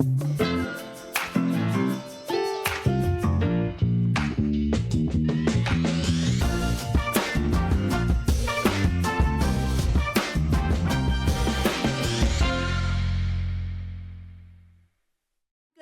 Good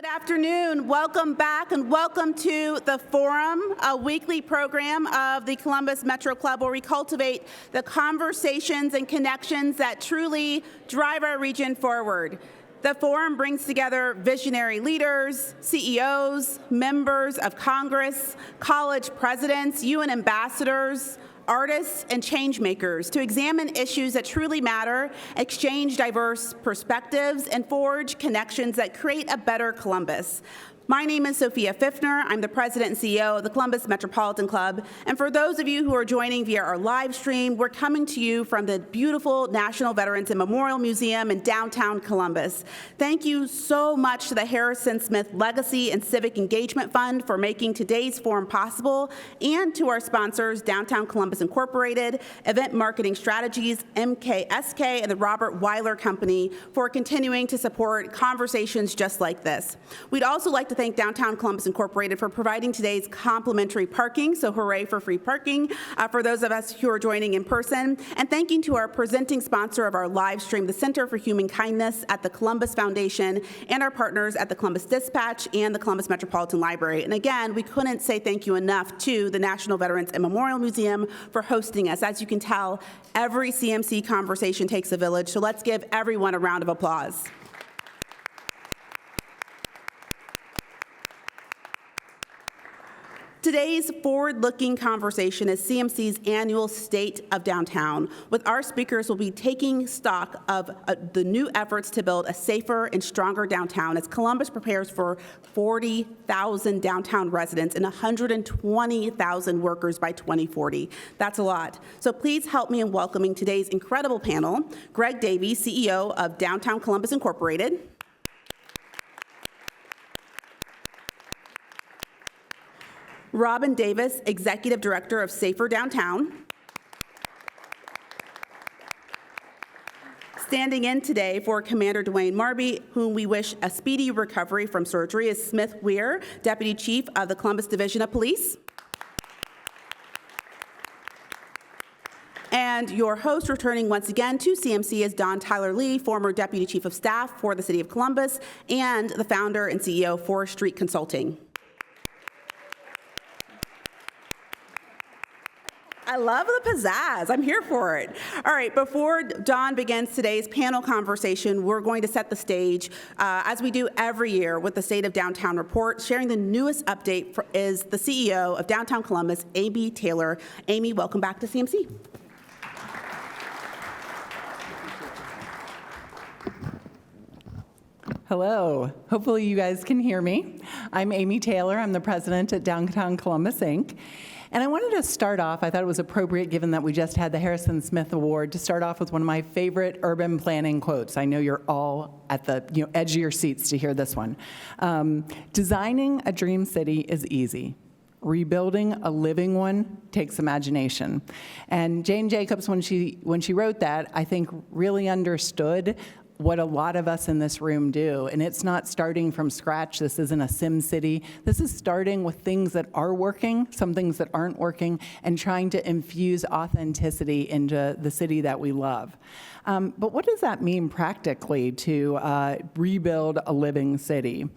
afternoon. Welcome back and welcome to The Forum, a weekly program of the Columbus Metro Club where we cultivate the conversations and connections that truly drive our region forward. The Forum brings together visionary leaders, CEOs, members of Congress, college presidents, UN ambassadors, artists, and change makers to examine issues that truly matter, exchange diverse perspectives, and forge connections that create a better Columbus. My name is Sophia Pfiffner. I'm the president and CEO of the Columbus Metropolitan Club. And for those of you who are joining via our live stream, we're coming to you from the beautiful National Veterans and Memorial Museum in downtown Columbus. Thank you so much to the Harrison Smith Legacy and Civic Engagement Fund for making today's forum possible, and to our sponsors, Downtown Columbus Incorporated, Event Marketing Strategies, MKSK, and the Robert Weiler Company for continuing to support conversations just like this. We'd also like to thank Downtown Columbus Incorporated for providing today's complimentary parking, so hooray for free parking for those of us who are joining in person. And thanking to our presenting sponsor of our live stream, the Center for Human Kindness at the Columbus Foundation, and our partners at the Columbus Dispatch and the Columbus Metropolitan Library. And again, we couldn't say thank you enough to the National Veterans and Memorial Museum for hosting us. As you can tell, every CMC conversation takes a village, so let's give everyone a round of applause. Today's forward-looking conversation is CMC's annual State of Downtown. With our speakers, we'll be taking stock of the new efforts to build a safer and stronger downtown as Columbus prepares for 40,000 downtown residents and 120,000 workers by 2040. That's a lot. So please help me in welcoming today's incredible panel: Greg Davies, CEO of Downtown Columbus Incorporated; Robin Davis, Executive Director of Safer Downtown; standing in today for Commander Dwayne Marby, whom we wish a speedy recovery from surgery, is Smith Weir, Deputy Chief of the Columbus Division of Police. And your host, returning once again to CMC, is Don Tyler Lee, former Deputy Chief of Staff for the City of Columbus and the founder and CEO of Forest Street Consulting. I love the pizzazz. I'm here for it. All right, before Don begins today's panel conversation, we're going to set the stage, as we do every year with the State of Downtown Report. Sharing the newest update is the CEO of Downtown Columbus, Amy Taylor. Amy, welcome back to CMC. Hello. Hopefully you guys can hear me. I'm Amy Taylor. I'm the president at Downtown Columbus, Inc. And I wanted to start off, I thought it was appropriate, given that we just had the Harrison Smith Award, to start off with one of my favorite urban planning quotes. I know you're all at the edge of your seats to hear this one. Designing a dream city is easy. Rebuilding a living one takes imagination. And Jane Jacobs, when she wrote that, I think really understood what a lot of us in this room do. And it's not starting from scratch. This isn't a sim city. This is starting with things that are working, some things that aren't working, and trying to infuse authenticity into the city that we love. But what does that mean practically to rebuild a living city?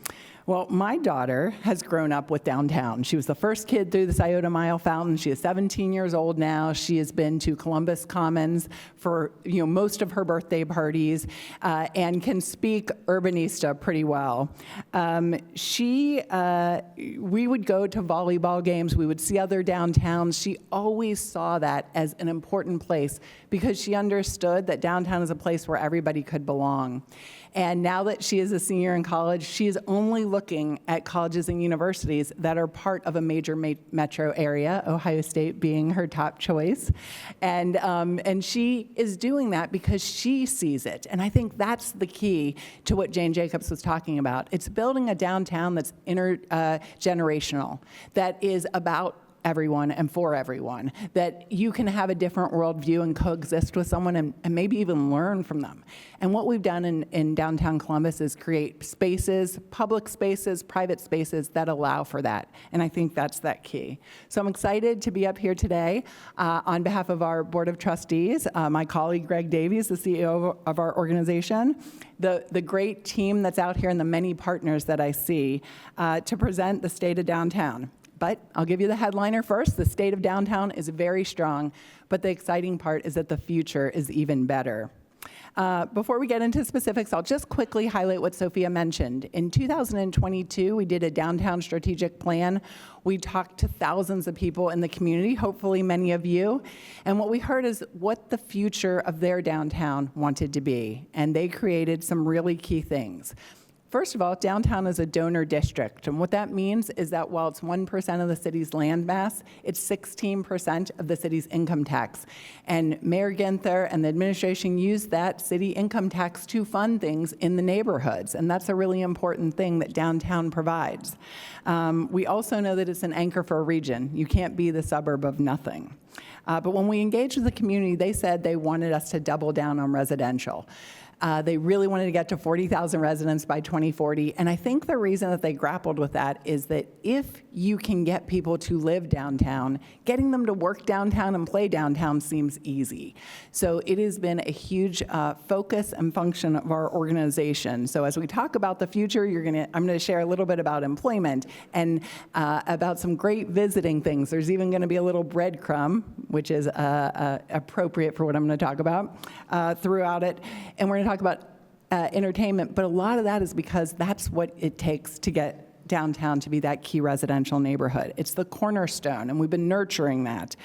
Well, my daughter has grown up with downtown. She was the first kid through the Scioto Mile Fountain. She is 17 years old now. She has been to Columbus Commons for most of her birthday parties and can speak Urbanista pretty well. We would go to volleyball games. We would see other downtowns. She always saw that as an important place because she understood that downtown is a place where everybody could belong. And now that she is a senior in college, she is only looking at colleges and universities that are part of a major metro area, Ohio State being her top choice. And she is doing that because she sees it. And I think that's the key to what Jane Jacobs was talking about. It's building a downtown that's intergenerational, that is about everyone and for everyone, that you can have a different worldview and coexist with someone and maybe even learn from them. And what we've done in downtown Columbus is create spaces, public spaces, private spaces that allow for that. And I think that's that key. So I'm excited to be up here today on behalf of our Board of Trustees, my colleague Greg Davies, the CEO of our organization, the great team that's out here and the many partners that I see to present the state of downtown. But I'll give you the headliner first. The state of downtown is very strong, but the exciting part is that the future is even better. Before we get into specifics, I'll just quickly highlight what Sophia mentioned. In 2022, we did a downtown strategic plan. We talked to thousands of people in the community, hopefully many of you, and what we heard is what the future of their downtown wanted to be, and they created some really key things. First of all, downtown is a donor district, and what that means is that while it's 1% of the city's land mass, it's 16% of the city's income tax. And Mayor Ginther and the administration use that city income tax to fund things in the neighborhoods, and that's a really important thing that downtown provides. We also know that it's an anchor for a region. You can't be the suburb of nothing. But when we engaged with the community, they said they wanted us to double down on residential. They really wanted to get to 40,000 residents by 2040, and I think the reason that they grappled with that is that if you can get people to live downtown, getting them to work downtown and play downtown seems easy. So it has been a huge focus and function of our organization. So as we talk about the future, I'm going to share a little bit about employment and about some great visiting things. There's even going to be a little breadcrumb, which is appropriate for what I'm going to talk about throughout it, and we're going to talk about entertainment, but a lot of that is because that's what it takes to get downtown to be that key residential neighborhood. It's the cornerstone, and we've been nurturing that.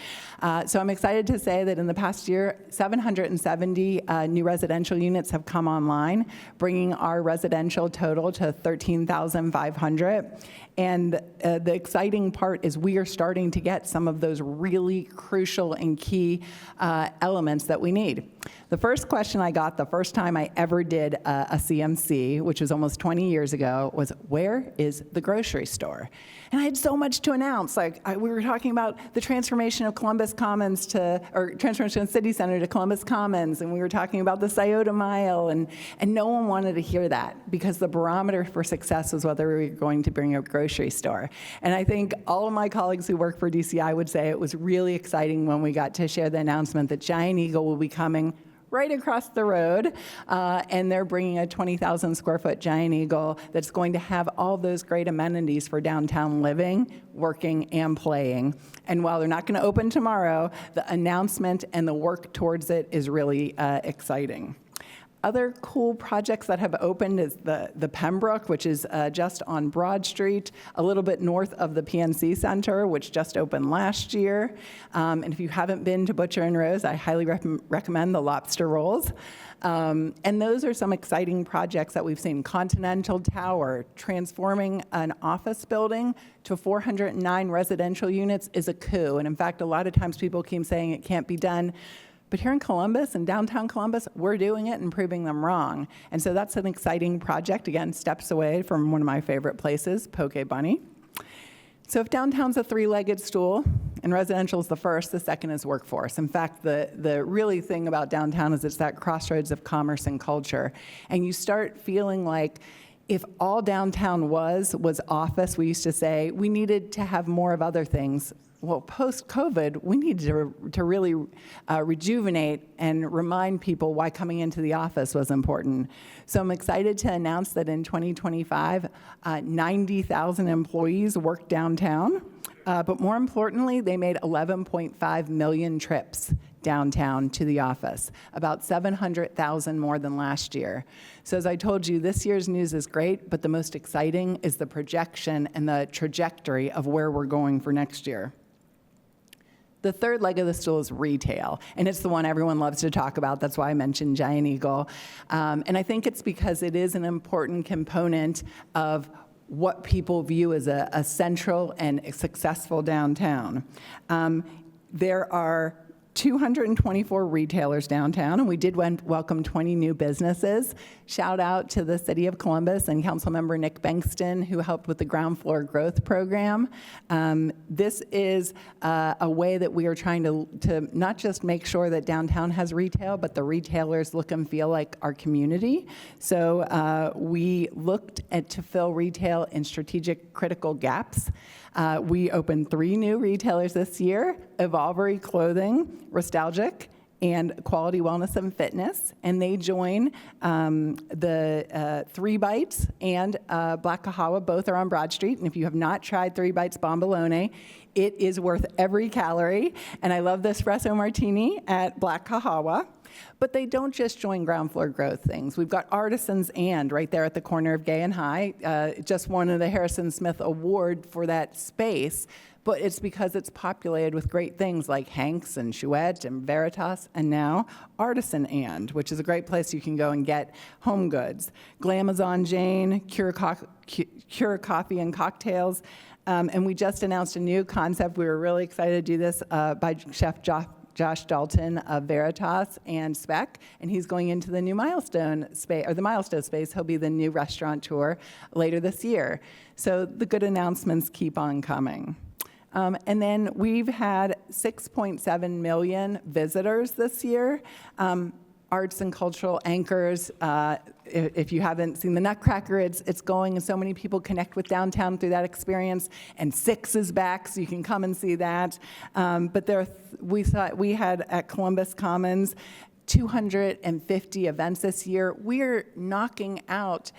So I'm excited to say that in the past year, 770 new residential units have come online, bringing our residential total to 13,500. And the exciting part is we are starting to get some of those really crucial and key elements that we need. The first question I got the first time I ever did a CMC, which was almost 20 years ago, was where is the grocery store? And I had so much to announce. We were talking about the transformation of Columbus Commons transformation of City Center to Columbus Commons, and we were talking about the Scioto Mile, and no one wanted to hear that because the barometer for success was whether we were going to bring a grocery store. And I think all of my colleagues who work for DCI would say it was really exciting when we got to share the announcement that Giant Eagle will be coming right across the road, and they're bringing a 20,000 square foot Giant Eagle that's going to have all those great amenities for downtown living, working, and playing. And while they're not going to open tomorrow, the announcement and the work towards it is really exciting. Other cool projects that have opened is the Pembroke, which is just on Broad Street, a little bit north of the PNC Center, which just opened last year. And if you haven't been to Butcher and Rose, I highly recommend the lobster rolls. And those are some exciting projects that we've seen. Continental Tower, transforming an office building to 409 residential units is a coup. And in fact, a lot of times people keep saying it can't be done. But here in Columbus, in downtown Columbus, we're doing it and proving them wrong. And so that's an exciting project, again, steps away from one of my favorite places, Poke Bunny. So if downtown's a three-legged stool, and residential is the first, the second is workforce. In fact, the really thing about downtown is it's that crossroads of commerce and culture. And you start feeling like if all downtown was office, we used to say, we needed to have more of other things. Well, post-COVID, we need to really rejuvenate and remind people why coming into the office was important. So I'm excited to announce that in 2025, 90,000 employees work downtown. But more importantly, they made 11.5 million trips downtown to the office, about 700,000 more than last year. So as I told you, this year's news is great, but the most exciting is the projection and the trajectory of where we're going for next year. The third leg of the stool is retail, and it's the one everyone loves to talk about. That's why I mentioned Giant Eagle. And I think it's because it is an important component of what people view as a central and successful downtown. There are 224 retailers downtown, and we did welcome 20 new businesses. Shout out to the City of Columbus and Councilmember Nick Bankston, who helped with the ground floor growth program. This is a way that we are trying to not just make sure that downtown has retail, but the retailers look and feel like our community. So we looked to fill retail in strategic critical gaps. We opened 3 new retailers this year: Evolvery Clothing, Nostalgic, and Quality Wellness and Fitness. And they join the 3 Bites and Black Kahawa. Both are on Broad Street. And if you have not tried 3 Bites Bombolone, it is worth every calorie. And I love the espresso martini at Black Kahawa. But they don't just join ground floor growth things. We've got Artisans and right there at the corner of Gay and High, just won the Harrison Smith Award for that space. But it's because it's populated with great things like Hanks and Chouette and Veritas, and now Artisan and, which is a great place you can go and get home goods. Glamazon Jane, Cure Coffee and Cocktails. And we just announced a new concept. We were really excited to do this by Chef Josh Dalton of Veritas and Spec, and he's going into the new Milestone space, or the Milestone space. He'll be the new restaurateur later this year. So the good announcements keep on coming. And then we've had 6.7 million visitors this year. Arts and cultural anchors. If you haven't seen the Nutcracker, it's going, and so many people connect with downtown through that experience. And Six is back, so you can come and see that. But we had at Columbus Commons 250 events this year. We're knocking out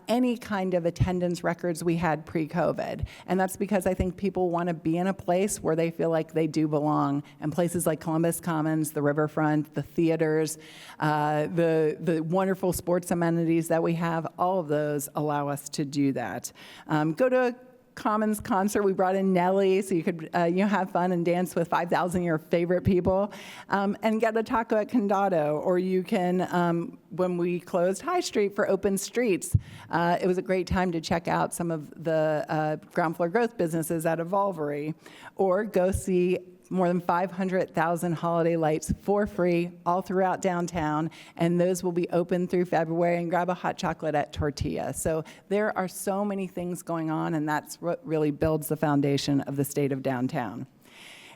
any kind of attendance records we had pre-COVID. And that's because I think people want to be in a place where they feel like they do belong. And places like Columbus Commons, the riverfront, the theaters, the wonderful sports amenities that we have, all of those allow us to do that. Go to a Commons concert. We brought in Nelly, so you could have fun and dance with 5,000 of your favorite people, and get a taco at Condado. Or you can, when we closed High Street for Open Streets, it was a great time to check out some of the ground floor growth businesses at Evolvery, or go see more than 500,000 holiday lights for free all throughout downtown, and those will be open through February, and grab a hot chocolate at Tortilla. So there are so many things going on, and that's what really builds the foundation of the state of downtown.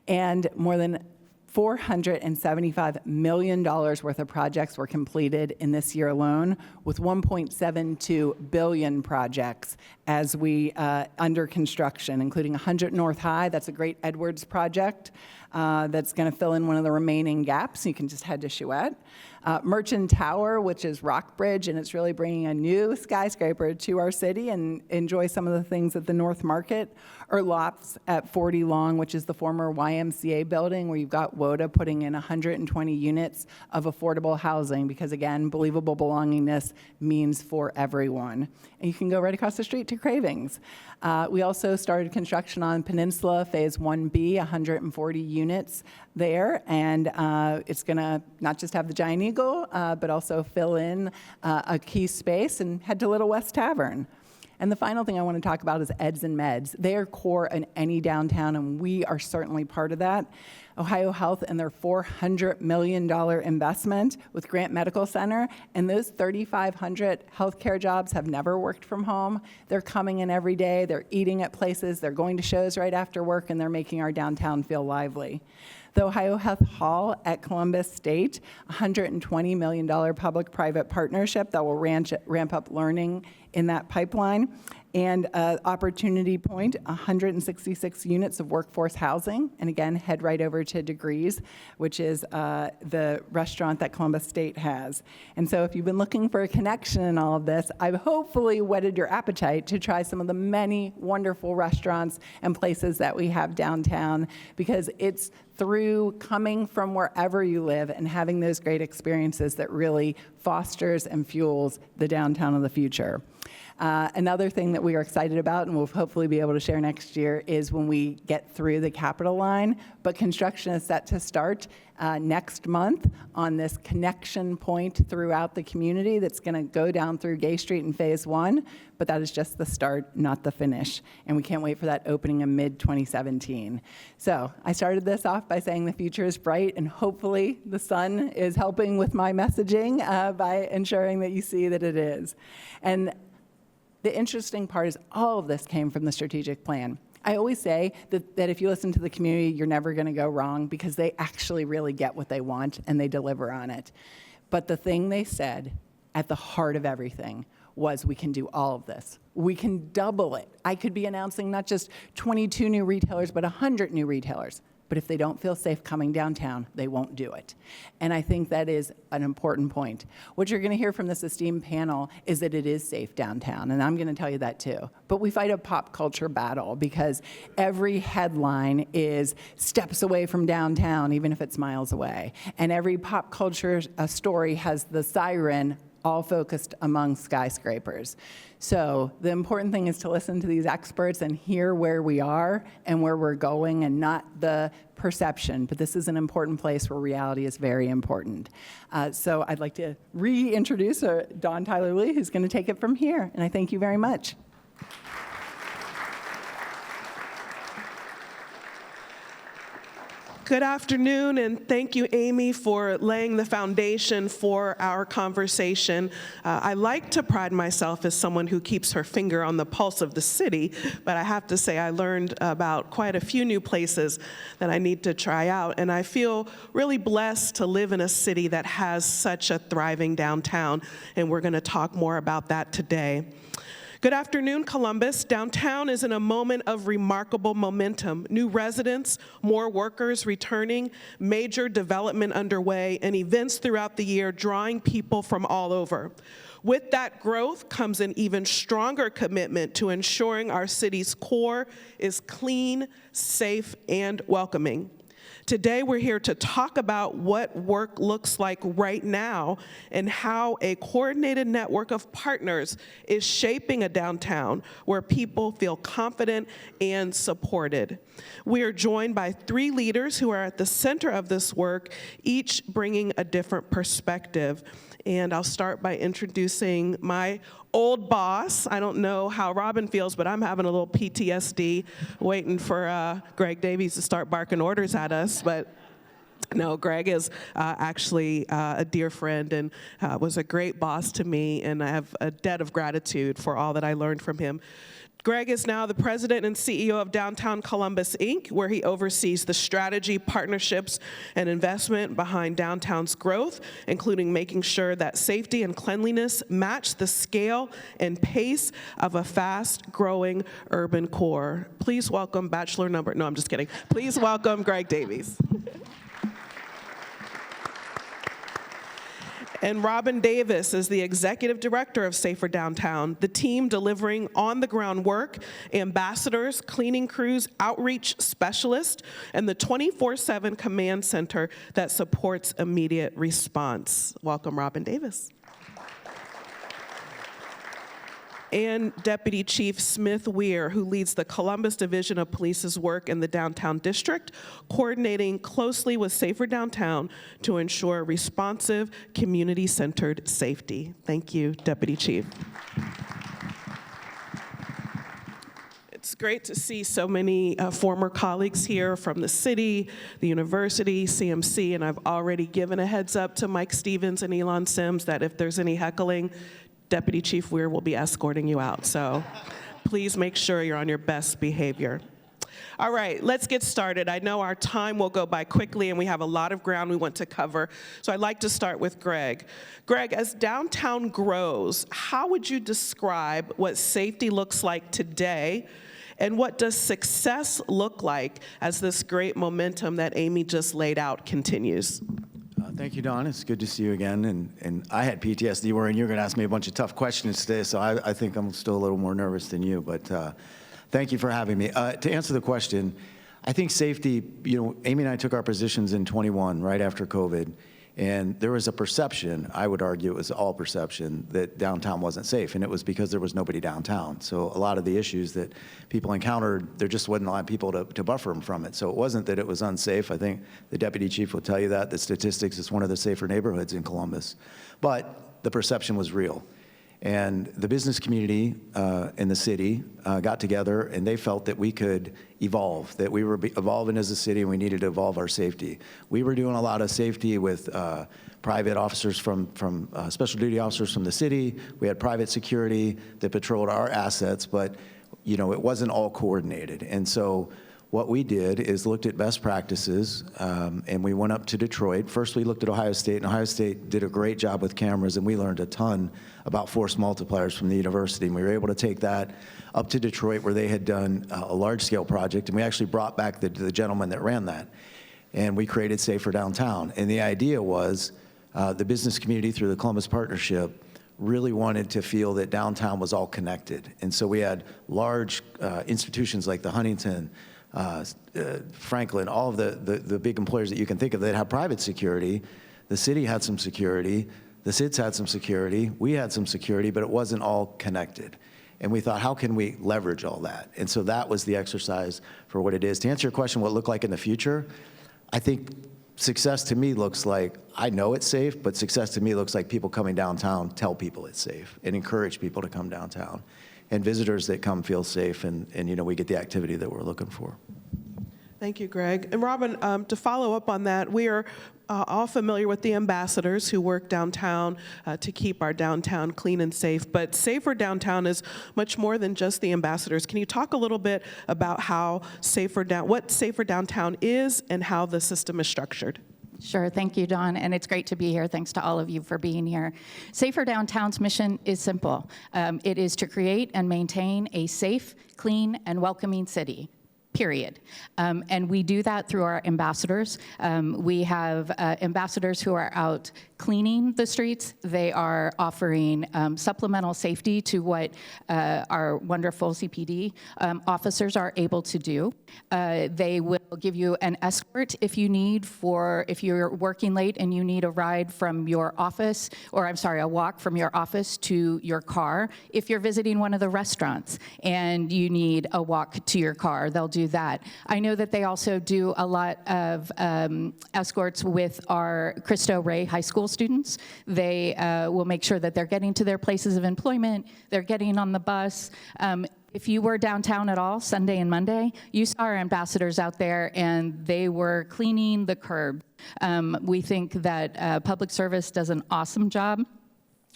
And more than $475 million worth of projects were completed in this year alone, with 1.72 billion projects as we under construction, including 100 North High. That's a great Edwards project that's going to fill in one of the remaining gaps. You can just head to Chouette. Merchant Tower, which is Rockbridge, and it's really bringing a new skyscraper to our city, and enjoy some of the things at the North Market. Or Lofts at 40 Long, which is the former YMCA building, where you've got WODA putting in 120 units of affordable housing, because again, believable belongingness means for everyone. And you can go right across the street to Cravings. We also started construction on Peninsula Phase 1B, 140 units there, and it's going to not just have the Giant Eagle, but also fill in a key space, and head to Little West Tavern. And the final thing I want to talk about is Eds and Meds. They are core in any downtown, and we are certainly part of that. Ohio Health and their $400 million investment with Grant Medical Center, and those 3,500 healthcare jobs have never worked from home. They're coming in every day, they're eating at places, they're going to shows right after work, and they're making our downtown feel lively. The Ohio Health Hall at Columbus State, $120 million public-private partnership that will ramp up learning in that pipeline. And Opportunity Point, 166 units of workforce housing. And again, head right over to Degrees, which is the restaurant that Columbus State has. And so if you've been looking for a connection in all of this, I've hopefully whetted your appetite to try some of the many wonderful restaurants and places that we have downtown, because it's through coming from wherever you live and having those great experiences that really fosters and fuels the downtown of the future. Another thing that we are excited about, and we'll hopefully be able to share next year, is when we get through the Capitol line. But construction is set to start next month on this connection point throughout the community that's going to go down through Gay Street in Phase 1, but that is just the start, not the finish. And we can't wait for that opening in mid-2017. So I started this off by saying the future is bright, and hopefully the sun is helping with my messaging by ensuring that you see that it is. And the interesting part is all of this came from the strategic plan. I always say that if you listen to the community, you're never going to go wrong because they actually really get what they want and they deliver on it. But the thing they said at the heart of everything was we can do all of this. We can double it. I could be announcing not just 22 new retailers, but 100 new retailers. But if they don't feel safe coming downtown, they won't do it. And I think that is an important point. What you're going to hear from this esteemed panel is that it is safe downtown, and I'm going to tell you that too. But we fight a pop culture battle because every headline is steps away from downtown, even if it's miles away. And every pop culture story has the siren all focused among skyscrapers. So the important thing is to listen to these experts and hear where we are and where we're going and not the perception. But this is an important place where reality is very important. So I'd like to reintroduce Dawn Tyler-Lee, who's going to take it from here. And I thank you very much. Good afternoon, and thank you, Amy, for laying the foundation for our conversation. I like to pride myself as someone who keeps her finger on the pulse of the city, but I have to say I learned about quite a few new places that I need to try out, and I feel really blessed to live in a city that has such a thriving downtown, and we're going to talk more about that today. Good afternoon, Columbus. Downtown is in a moment of remarkable momentum. New residents, more workers returning, major development underway, and events throughout the year drawing people from all over. With that growth comes an even stronger commitment to ensuring our city's core is clean, safe, and welcoming. Today, we're here to talk about what work looks like right now and how a coordinated network of partners is shaping a downtown where people feel confident and supported. We are joined by 3 leaders who are at the center of this work, each bringing a different perspective. And I'll start by introducing my old boss. I don't know how Robin feels, but I'm having a little PTSD waiting for Greg Davies to start barking orders at us. But no, Greg is actually a dear friend and was a great boss to me, and I have a debt of gratitude for all that I learned from him. Greg is now the president and CEO of Downtown Columbus, Inc., where he oversees the strategy, partnerships, and investment behind downtown's growth, including making sure that safety and cleanliness match the scale and pace of a fast-growing urban core. Please welcome no, I'm just kidding. Please welcome Greg Davies. And Robin Davis is the executive director of Safer Downtown, the team delivering on-the-ground work, ambassadors, cleaning crews, outreach specialists, and the 24/7 command center that supports immediate response. Welcome, Robin Davis. And Deputy Chief Smith Weir, who leads the Columbus Division of Police's work in the Downtown District, coordinating closely with Safer Downtown to ensure responsive, community-centered safety. Thank you, Deputy Chief. It's great to see so many former colleagues here from the city, the university, CMC, and I've already given a heads up to Mike Stevens and Elon Sims that if there's any heckling, Deputy Chief Weir will be escorting you out. So please make sure you're on your best behavior. All right, let's get started. I know our time will go by quickly and we have a lot of ground we want to cover. So I'd like to start with Greg. Greg, as downtown grows, how would you describe what safety looks like today? And what does success look like as this great momentum that Amy just laid out continues? Thank you, Dawn. It's good to see you again. And I had PTSD worrying you're going to ask me a bunch of tough questions today, so I think I'm still a little more nervous than you. But thank you for having me. To answer the question, I think safety, Amy and I took our positions in 21, right after COVID. And there was a perception, I would argue it was all perception, that downtown wasn't safe, and it was because there was nobody downtown. So a lot of the issues that people encountered, there just wasn't a lot of people to buffer them from it. So it wasn't that it was unsafe. I think the deputy chief will tell you that. The statistics, it's one of the safer neighborhoods in Columbus. But the perception was real. And the business community in the city got together, and they felt that we could evolve, that we were evolving as a city, and we needed to evolve our safety. We were doing a lot of safety with private officers from special duty officers from the city. We had private security that patrolled our assets, but it wasn't all coordinated. And so what we did is looked at best practices, and we went up to Detroit. First, we looked at Ohio State, and Ohio State did a great job with cameras, and we learned a ton about force multipliers from the university. And we were able to take that up to Detroit, where they had done a large-scale project, and we actually brought back the gentleman that ran that. And we created Safer Downtown. And the idea was the business community, through the Columbus Partnership, really wanted to feel that downtown was all connected. And so we had large institutions like the Huntington, Franklin, all of the big employers that you can think of that have private security. The city had some security. The SIDS had some security. We had some security, but it wasn't all connected. And we thought, how can we leverage all that? And so that was the exercise for what it is. To answer your question, what it looked like in the future, I think success to me looks like, I know it's safe, but success to me looks like people coming downtown tell people it's safe and encourage people to come downtown. And visitors that come feel safe, and we get the activity that we're looking for. Thank you, Greg. And Robin, to follow up on that, we are all familiar with the ambassadors who work downtown to keep our downtown clean and safe, but Safer Downtown is much more than just the ambassadors. Can you talk a little bit about what Safer Downtown is and how the system is structured? Sure, thank you, Dawn, and it's great to be here. Thanks to all of you for being here. Safer Downtown's mission is simple. It is to create and maintain a safe, clean, and welcoming city. Period. And we do that through our ambassadors. We have ambassadors who are out cleaning the streets. They are offering supplemental safety to what our wonderful CPD officers are able to do. They will give you an escort if you're working late and you need a ride from your office, or a walk from your office to your car. If you're visiting one of the restaurants and you need a walk to your car, they'll do that. I know that they also do a lot of escorts with our Cristo Rey High School students. They will make sure that they're getting to their places of employment, they're getting on the bus. If you were downtown at all, Sunday and Monday, you saw our ambassadors out there and they were cleaning the curb. We think that public service does an awesome job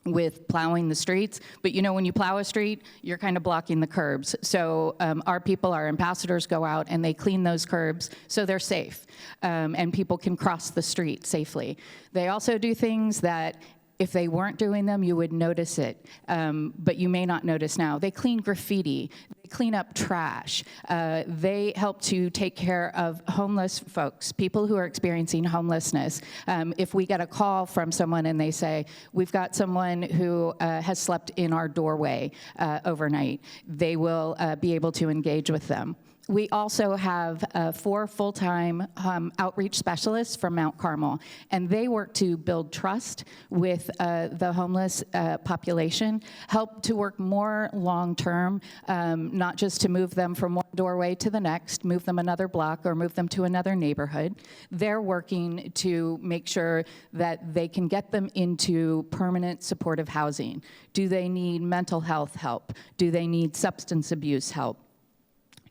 with plowing the streets, but when you plow a street, you're kind of blocking the curbs. So our ambassadors go out and they clean those curbs so they're safe and people can cross the street safely. They also do things that if they weren't doing them, you would notice it, but you may not notice now. They clean graffiti, they clean up trash. They help to take care of homeless folks, people who are experiencing homelessness. If we get a call from someone and they say, we've got someone who has slept in our doorway overnight, they will be able to engage with them. We also have 4 full-time outreach specialists from Mount Carmel, and they work to build trust with the homeless population, help to work more long-term, not just to move them from one doorway to the next, move them another block, or move them to another neighborhood. They're working to make sure that they can get them into permanent supportive housing. Do they need mental health help? Do they need substance abuse help?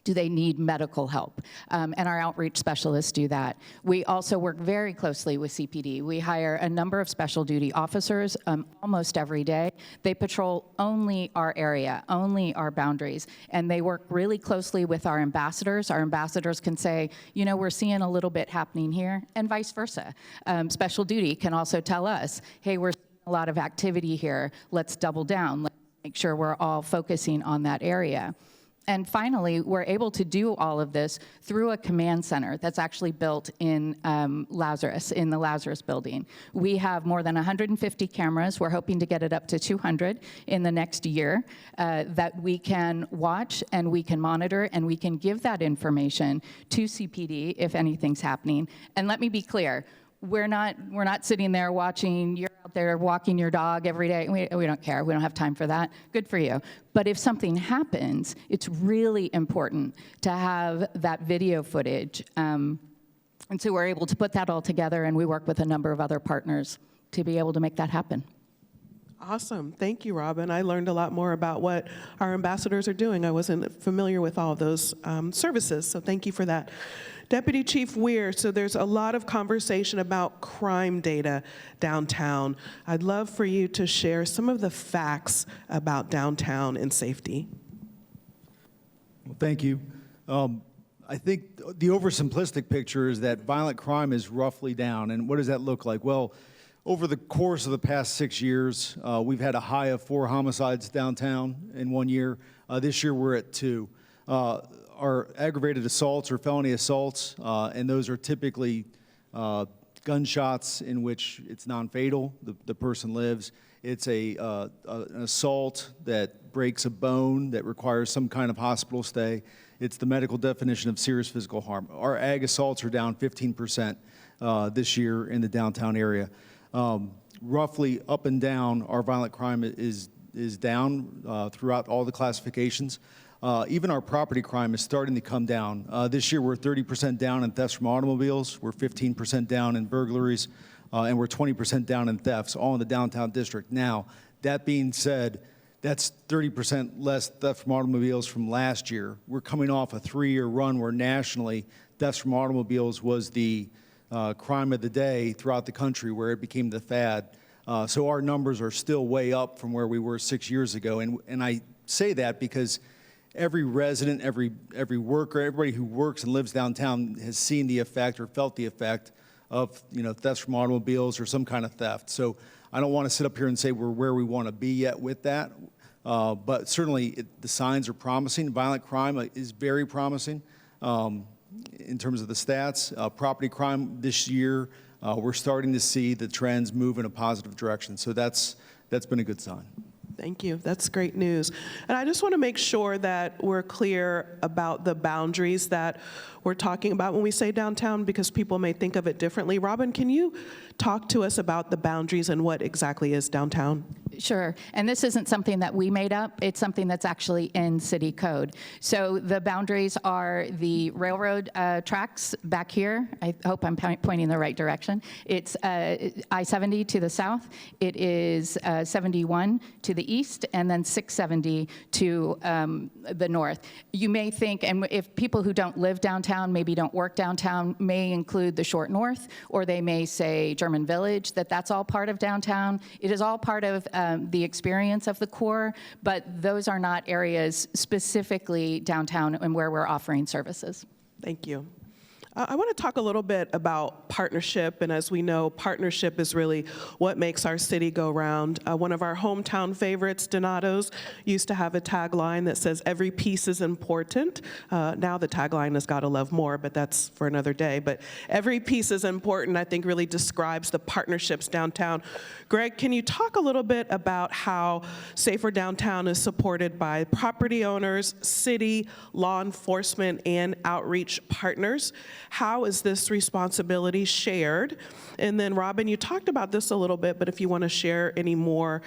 Do they need medical help? And our outreach specialists do that. We also work very closely with CPD. We hire a number of special duty officers almost every day. They patrol only our area, only our boundaries, and they work really closely with our ambassadors. Our ambassadors can say, we're seeing a little bit happening here, and vice versa. Special duty can also tell us, hey, we're seeing a lot of activity here. Let's double down. Let's make sure we're all focusing on that area. And finally, we're able to do all of this through a command center that's actually built in Lazarus, in the Lazarus building. We have more than 150 cameras. We're hoping to get it up to 200 in the next year that we can watch and we can monitor and we can give that information to CPD if anything's happening. And let me be clear, we're not sitting there watching, you're out there walking your dog every day. We don't care. We don't have time for that. Good for you. But if something happens, it's really important to have that video footage. And so we're able to put that all together, and we work with a number of other partners to be able to make that happen. Awesome. Thank you, Robin. I learned a lot more about what our ambassadors are doing. I wasn't familiar with all of those services, so thank you for that. Deputy Chief Weir, so there's a lot of conversation about crime data downtown. I'd love for you to share some of the facts about downtown and safety. Well, thank you. I think the oversimplistic picture is that violent crime is roughly down. And what does that look like? Well, over the course of the past 6 years, we've had a high of 4 homicides downtown in 1 year. This year, we're at 2. Our aggravated assaults or felony assaults, and those are typically gunshots in which it's non-fatal, the person lives. It's an assault that breaks a bone that requires some kind of hospital stay. It's the medical definition of serious physical harm. Our ag assaults are down 15% this year in the downtown area. Roughly up and down, our violent crime is down throughout all the classifications. Even our property crime is starting to come down. This year, we're 30% down in thefts from automobiles. We're 15% down in burglaries, and we're 20% down in thefts, all in the downtown district. Now, that being said, that's 30% less theft from automobiles from last year. We're coming off a 3-year run where nationally, thefts from automobiles was the crime of the day throughout the country, where it became the fad. So our numbers are still way up from where we were 6 years ago. And I say that because every resident, every worker, everybody who works and lives downtown has seen the effect or felt the effect of thefts from automobiles or some kind of theft. So I don't want to sit up here and say we're where we want to be yet with that, but certainly the signs are promising. Violent crime is very promising in terms of the stats. Property crime this year, we're starting to see the trends move in a positive direction. So that's been a good sign. Thank you. That's great news. And I just want to make sure that we're clear about the boundaries that we're talking about when we say downtown, because people may think of it differently. Robin, can you talk to us about the boundaries and what exactly is downtown? Sure. And this isn't something that we made up. It's something that's actually in city code. So the boundaries are the railroad tracks back here. I hope I'm pointing in the right direction. It's I-70 to the south. It is 71 to the east, and then 670 to the north. You may think, and if people who don't live downtown, maybe don't work downtown, may include the short north, or they may say German Village, that's all part of downtown. It is all part of the experience of the core, but those are not areas specifically downtown and where we're offering services. Thank you. I want to talk a little bit about partnership, and as we know, partnership is really what makes our city go round. One of our hometown favorites, Donato's, used to have a tagline that says, "Every piece is important." Now the tagline has got to love more, but that's for another day. But every piece is important, I think, really describes the partnerships downtown. Greg, can you talk a little bit about how Safer Downtown is supported by property owners, city, law enforcement, and outreach partners? How is this responsibility shared? And then, Robin, you talked about this a little bit, but if you want to share any more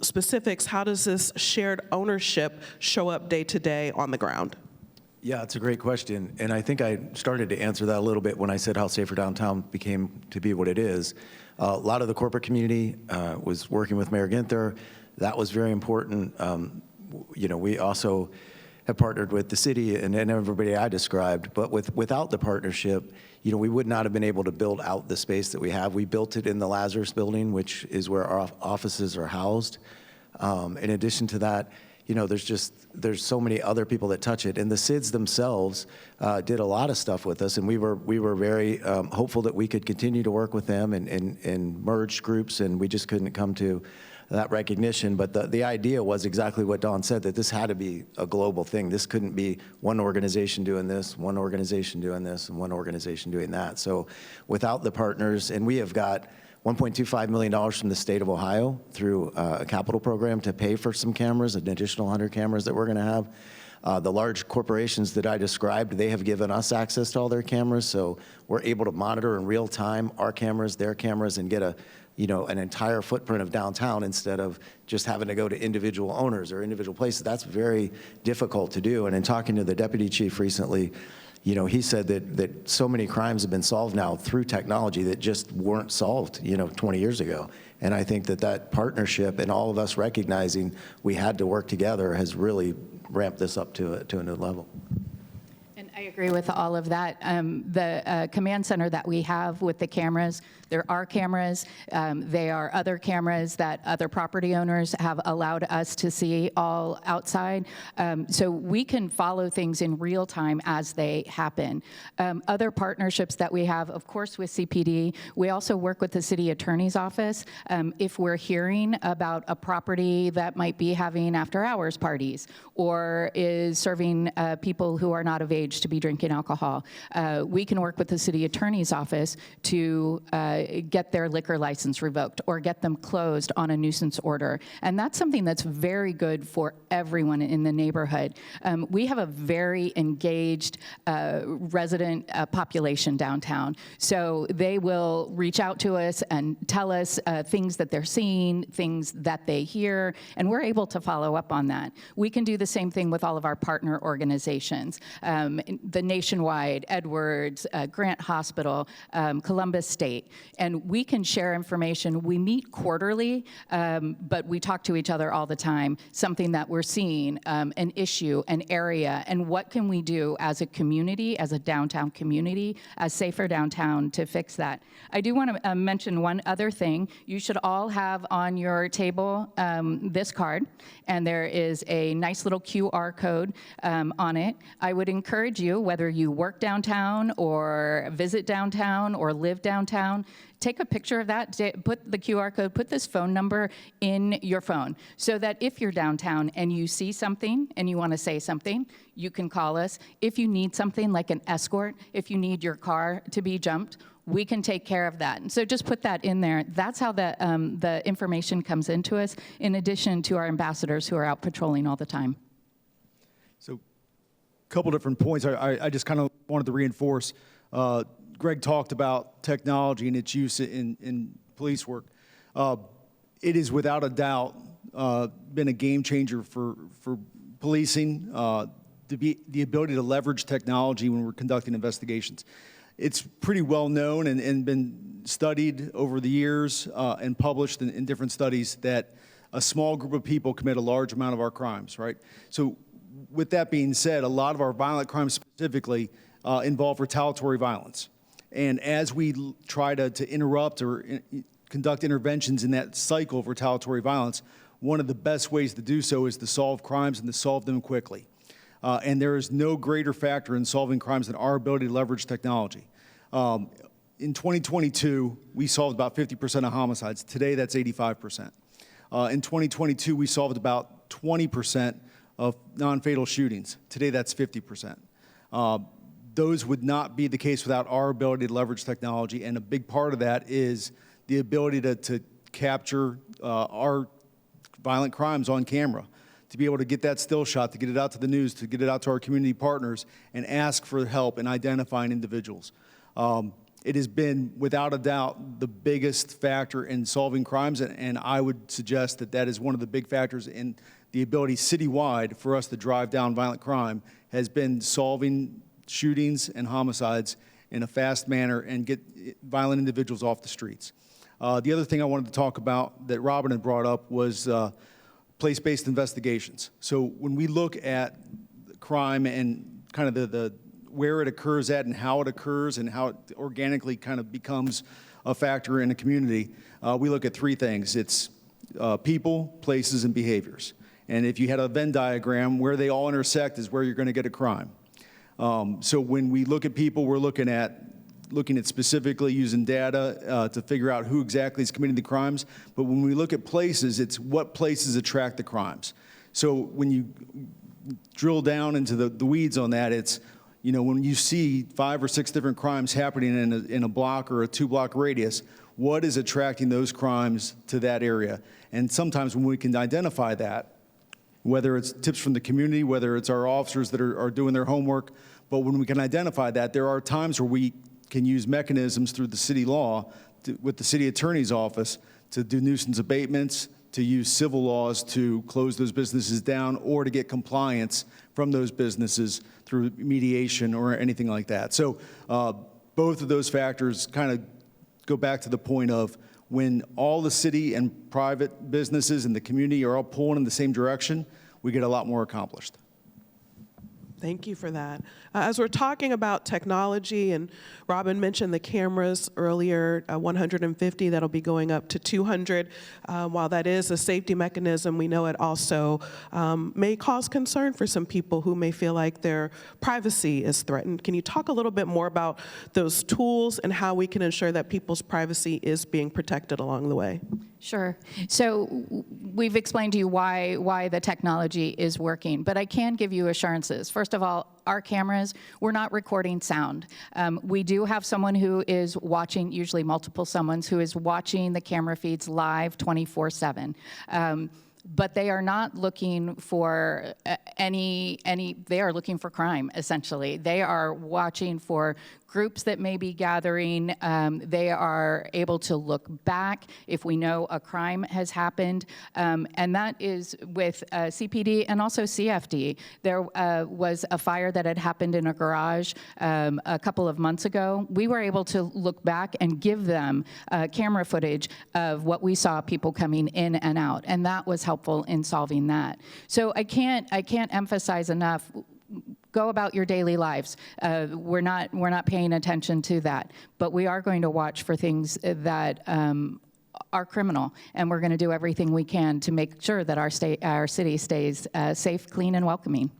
specifics, how does this shared ownership show up day to day on the ground? Yeah, it's a great question. And I think I started to answer that a little bit when I said how Safer Downtown became to be what it is. A lot of the corporate community was working with Mayor Ginther. That was very important. We also have partnered with the city and everybody I described, but without the partnership, we would not have been able to build out the space that we have. We built it in the Lazarus building, which is where our offices are housed. In addition to that, there's so many other people that touch it, and the SIDS themselves did a lot of stuff with us, and we were very hopeful that we could continue to work with them and merge groups, and we just couldn't come to that recognition. But the idea was exactly what Dawn said, that this had to be a global thing. This couldn't be one organization doing this, one organization doing this, and one organization doing that. So without the partners, and we have got $1.25 million from the state of Ohio through a capital program to pay for some cameras, an additional 100 cameras that we're going to have. The large corporations that I described, they have given us access to all their cameras, so we're able to monitor in real time our cameras, their cameras, and get an entire footprint of downtown instead of just having to go to individual owners or individual places. That's very difficult to do. And in talking to the deputy chief recently, he said that so many crimes have been solved now through technology that just weren't solved, 20 years ago. And I think that partnership and all of us recognizing we had to work together has really ramped this up to a new level. And I agree with all of that. The command center that we have with the cameras, there are cameras. They are other cameras that other property owners have allowed us to see all outside. So we can follow things in real time as they happen. Other partnerships that we have, of course, with CPD, we also work with the city attorney's office. If we're hearing about a property that might be having after-hours parties or is serving people who are not of age to be drinking alcohol, we can work with the city attorney's office to get their liquor license revoked or get them closed on a nuisance order. And that's something that's very good for everyone in the neighborhood. We have a very engaged resident population downtown. So they will reach out to us and tell us things that they're seeing, things that they hear, and we're able to follow up on that. We can do the same thing with all of our partner organizations. The Nationwide, Edwards, Grant Hospital, Columbus State, and we can share information. We meet quarterly, but we talk to each other all the time, something that we're seeing, an issue, an area, and what can we do as a community, as a downtown community, as Safer Downtown to fix that. I do want to mention one other thing. You should all have on your table this card, and there is a nice little QR code on it. I would encourage you, whether you work downtown or visit downtown or live downtown, take a picture of that, put the QR code, put this phone number in your phone so that if you're downtown and you see something and you want to say something, you can call us. If you need something like an escort, if you need your car to be jumped, we can take care of that. And so just put that in there. That's how the information comes into us, in addition to our ambassadors who are out patrolling all the time. So a couple different points I just kind of wanted to reinforce. Greg talked about technology and its use in police work. It is without a doubt been a game changer for policing, the ability to leverage technology when we're conducting investigations. It's pretty well known and been studied over the years and published in different studies that a small group of people commit a large amount of our crimes, right? So with that being said, a lot of our violent crimes specifically involve retaliatory violence. And as we try to interrupt or conduct interventions in that cycle of retaliatory violence, one of the best ways to do so is to solve crimes and to solve them quickly. And there is no greater factor in solving crimes than our ability to leverage technology. In 2022, we solved about 50% of homicides. Today, that's 85%. In 2022, we solved about 20% of non-fatal shootings. Today, that's 50%. Those would not be the case without our ability to leverage technology, and a big part of that is the ability to capture our violent crimes on camera, to be able to get that still shot, to get it out to the news, to get it out to our community partners, and ask for help in identifying individuals. It has been, without a doubt, the biggest factor in solving crimes, and I would suggest that that is one of the big factors in the ability citywide for us to drive down violent crime, has been solving shootings and homicides in a fast manner and get violent individuals off the streets. The other thing I wanted to talk about that Robin had brought up was place-based investigations. So when we look at crime and kind of the where it occurs at and how it occurs and how it organically kind of becomes a factor in a community, we look at three things. It's people, places, and behaviors. And if you had a Venn diagram, where they all intersect is where you're going to get a crime. So when we look at people, we're looking at specifically using data to figure out who exactly is committing the crimes. But when we look at places, it's what places attract the crimes. So when you drill down into the weeds on that, it's, you know, when you see 5 or 6 different crimes happening in a block or a 2-block radius, what is attracting those crimes to that area? And sometimes when we can identify that, whether it's tips from the community, whether it's our officers that are doing their homework. But when we can identify that, there are times where we can use mechanisms through the city law with the city attorney's office to do nuisance abatements, to use civil laws to close those businesses down, or to get compliance from those businesses through mediation or anything like that. So both of those factors kind of go back to the point of when all the city and private businesses and the community are all pulling in the same direction, we get a lot more accomplished. Thank you for that. As we're talking about technology, and Robin mentioned the cameras earlier, 150, that'll be going up to 200. While that is a safety mechanism, we know it also may cause concern for some people who may feel like their privacy is threatened. Can you talk a little bit more about those tools and how we can ensure that people's privacy is being protected along the way? Sure. So we've explained to you why the technology is working, but I can give you assurances. First of all, our cameras, we're not recording sound. We do have someone who is watching, usually multiple someones, who is watching the camera feeds live 24/7. But they are not looking for they are looking for crime, essentially. They are watching for groups that may be gathering. They are able to look back if we know a crime has happened. And that is with CPD and also CFD. There was a fire that had happened in a garage a couple of months ago. We were able to look back and give them camera footage of what we saw people coming in and out. And that was helpful in solving that. So I can't emphasize enough, go about your daily lives. We're not paying attention to that, but we are going to watch for things that are criminal, and we're going to do everything we can to make sure that our city stays safe, clean, and welcoming.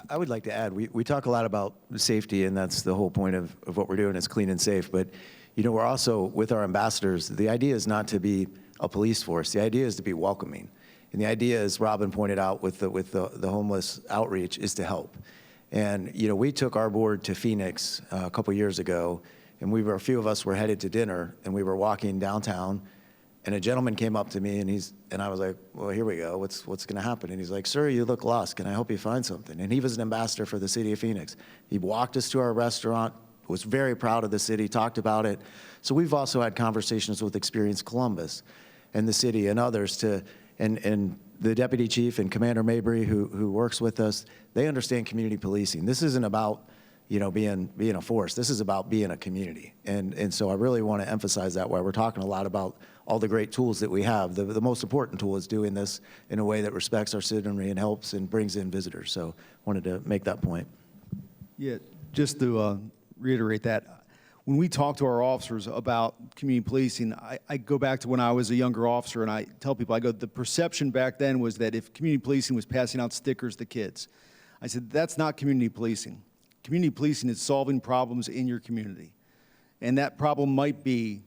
I would like to add, we talk a lot about safety, and that's the whole point of what we're doing is clean and safe. But we're also, with our ambassadors, the idea is not to be a police force. The idea is to be welcoming. And the idea, as Robin pointed out with the homeless outreach, is to help. And we took our board to Phoenix a couple years ago, and a few of us were headed to dinner, and we were walking downtown, and a gentleman came up to me, and I was like, well, here we go. What's going to happen? And he's like, sir, you look lost. Can I help you find something? And he was an ambassador for the city of Phoenix. He walked us to our restaurant, was very proud of the city, talked about it. So we've also had conversations with Experience Columbus and the city and others and the deputy chief and Commander Mabry, who works with us. They understand community policing. This isn't about being a force. This is about being a community. And so I really want to emphasize that while we're talking a lot about all the great tools that we have. The most important tool is doing this in a way that respects our citizenry and helps and brings in visitors. So I wanted to make that point. Yeah, just to reiterate that, when we talk to our officers about community policing, I go back to when I was a younger officer, and I tell people, the perception back then was that if community policing was passing out stickers to kids, I said, that's not community policing. Community policing is solving problems in your community. And that problem might be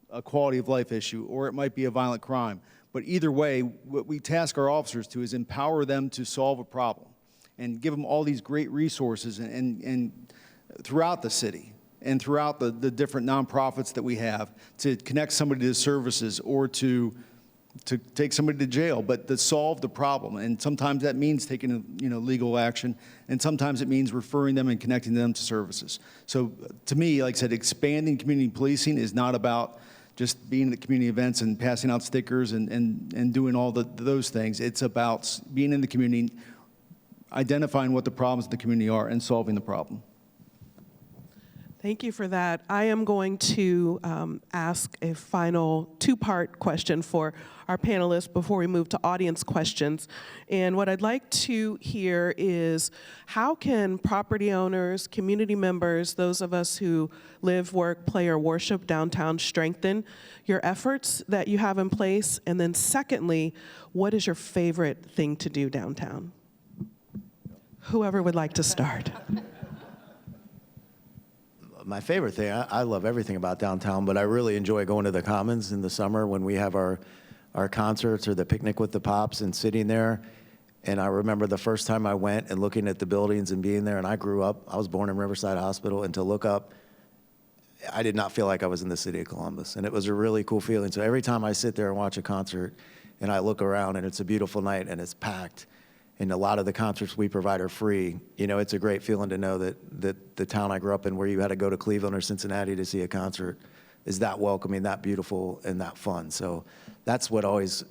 a quality of life issue, or it might be a violent crime. But either way, what we task our officers to is empower them to solve a problem and give them all these great resources and throughout the city and throughout the different nonprofits that we have to connect somebody to services or to take somebody to jail, but to solve the problem. And sometimes that means taking legal action, and sometimes it means referring them and connecting them to services. So to me, like I said, expanding community policing is not about just being at community events and passing out stickers and doing all those things. It's about being in the community, identifying what the problems of the community are, and solving the problem. Thank you for that. I am going to ask a final two-part question for our panelists before we move to audience questions. And what I'd like to hear is, how can property owners, community members, those of us who live, work, play, or worship downtown strengthen your efforts that you have in place? And then secondly, what is your favorite thing to do downtown? Whoever would like to start. My favorite thing, I love everything about downtown, but I really enjoy going to the Commons in the summer when we have our concerts or the picnic with the Pops and sitting there. And I remember the first time I went and looking at the buildings and being there, and I grew up, I was born in Riverside Hospital, and to look up, I did not feel like I was in the city of Columbus. And it was a really cool feeling. So every time I sit there and watch a concert and I look around and it's a beautiful night and it's packed, and a lot of the concerts we provide are free, it's a great feeling to know that the town I grew up in, where you had to go to Cleveland or Cincinnati to see a concert, is that welcoming, that beautiful, and that fun. So that's what always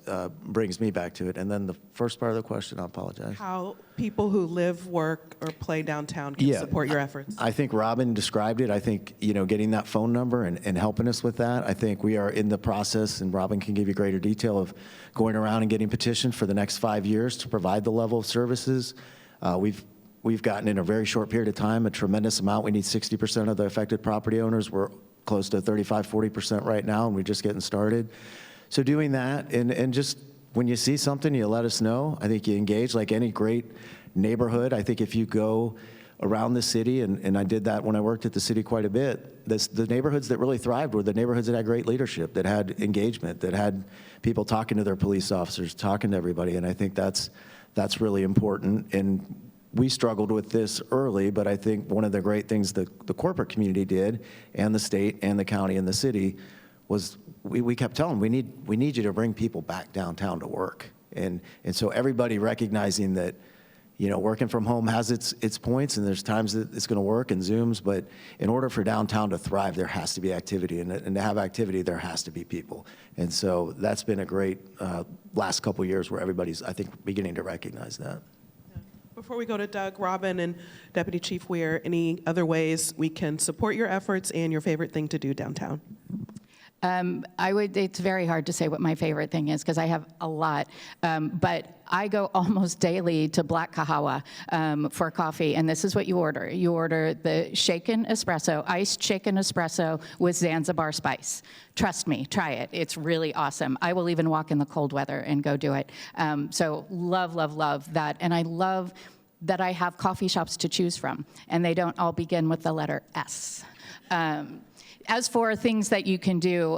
brings me back to it. And then the first part of the question, I apologize. How people who live, work, or play downtown can support your efforts. I think Robin described it. I think, getting that phone number and helping us with that. I think we are in the process, and Robin can give you greater detail, of going around and getting petitioned for the next 5 years to provide the level of services. We've gotten, in a very short period of time, a tremendous amount. We need 60% of the affected property owners. We're close to 35-40% right now, and we're just getting started. So doing that, and just when you see something, you let us know. I think you engage like any great neighborhood. I think if you go around the city, and I did that when I worked at the city quite a bit, the neighborhoods that really thrived were the neighborhoods that had great leadership, that had engagement, that had people talking to their police officers, talking to everybody, and I think that's really important. And we struggled with this early, but I think one of the great things the corporate community did, and the state and the county and the city, was we kept telling them, we need you to bring people back downtown to work. And so everybody recognizing that, working from home has its points, and there's times that it's going to work and Zooms, but in order for downtown to thrive, there has to be activity, and to have activity, there has to be people. And so that's been a great last couple of years where everybody's, I think, beginning to recognize that. Before we go to Doug, Robin, and Deputy Chief Weir, any other ways we can support your efforts and your favorite thing to do downtown? It's very hard to say what my favorite thing is because I have a lot, but I go almost daily to Black Kahawa for coffee, and this is what you order. You order the shaken espresso, iced shaken espresso with Zanzibar spice. Trust me, try it. It's really awesome. I will even walk in the cold weather and go do it. So love, love, love that, and I love that I have coffee shops to choose from, and they don't all begin with the letter S. As for things that you can do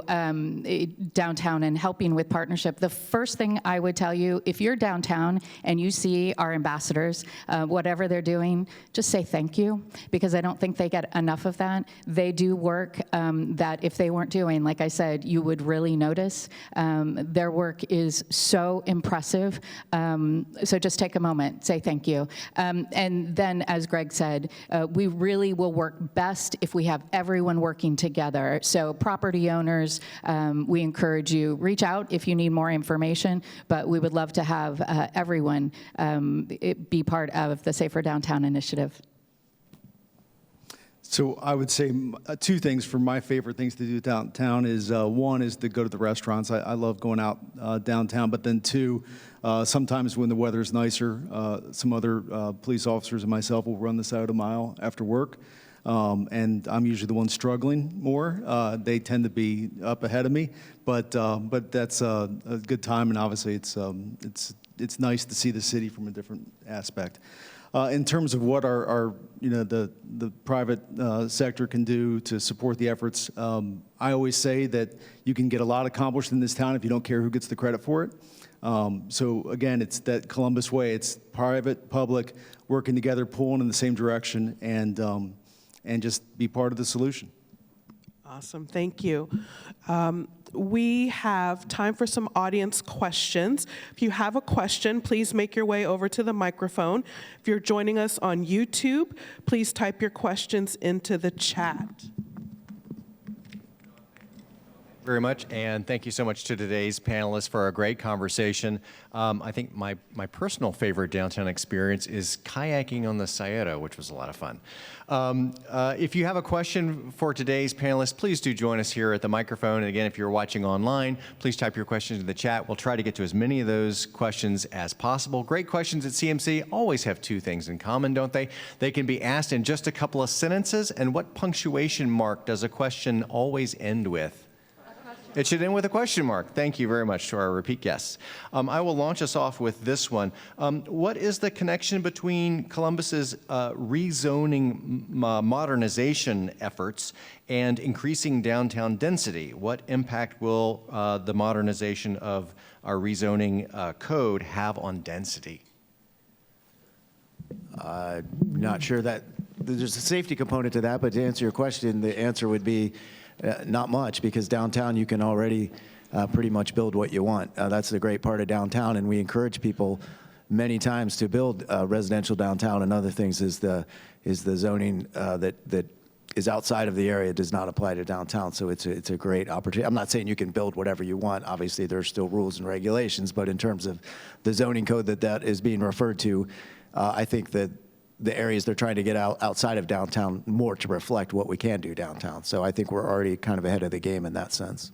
downtown and helping with partnership, the first thing I would tell you, if you're downtown and you see our ambassadors, whatever they're doing, just say thank you, because I don't think they get enough of that. They do work that if they weren't doing, like I said, you would really notice. Their work is so impressive. So just take a moment, say thank you. And then, as Greg said, we really will work best if we have everyone working together. So property owners, we encourage you, reach out if you need more information, but we would love to have everyone be part of the Safer Downtown initiative. So I would say two things for my favorite things to do downtown is one is to go to the restaurants. I love going out downtown, but then two, sometimes when the weather's nicer, some other police officers and myself will run the side of the mile after work. And I'm usually the one struggling more. They tend to be up ahead of me, but that's a good time, and obviously it's nice to see the city from a different aspect. In terms of what our the private sector can do to support the efforts, I always say that you can get a lot accomplished in this town if you don't care who gets the credit for it. So again, it's that Columbus way. It's private, public, working together, pulling in the same direction, and just be part of the solution. Awesome, thank you. We have time for some audience questions. If you have a question, please make your way over to the microphone. If you're joining us on YouTube, please type your questions into the chat. Very much, and thank you so much to today's panelists for a great conversation. I think my personal favorite downtown experience is kayaking on the Scioto, which was a lot of fun. If you have a question for today's panelists, please do join us here at the microphone. And again, if you're watching online, please type your questions in the chat. We'll try to get to as many of those questions as possible. Great questions at CMC always have two things in common, don't they? They can be asked in just a couple of sentences. And what punctuation mark does a question always end with? It should end with a question mark. Thank you very much to our repeat guests. I will launch us off with this one. What is the connection between Columbus's rezoning modernization efforts and increasing downtown density? What impact will the modernization of our rezoning code have on density? Not sure that there's a safety component to that, but to answer your question, the answer would be not much, because downtown you can already pretty much build what you want. That's the great part of downtown, and we encourage people many times to build residential downtown. And other things is the zoning that is outside of the area does not apply to downtown. So it's a great opportunity. I'm not saying you can build whatever you want. Obviously, there's still rules and regulations, but in terms of the zoning code that is being referred to, I think that the areas they're trying to get outside of downtown more to reflect what we can do downtown. So I think we're already kind of ahead of the game in that sense.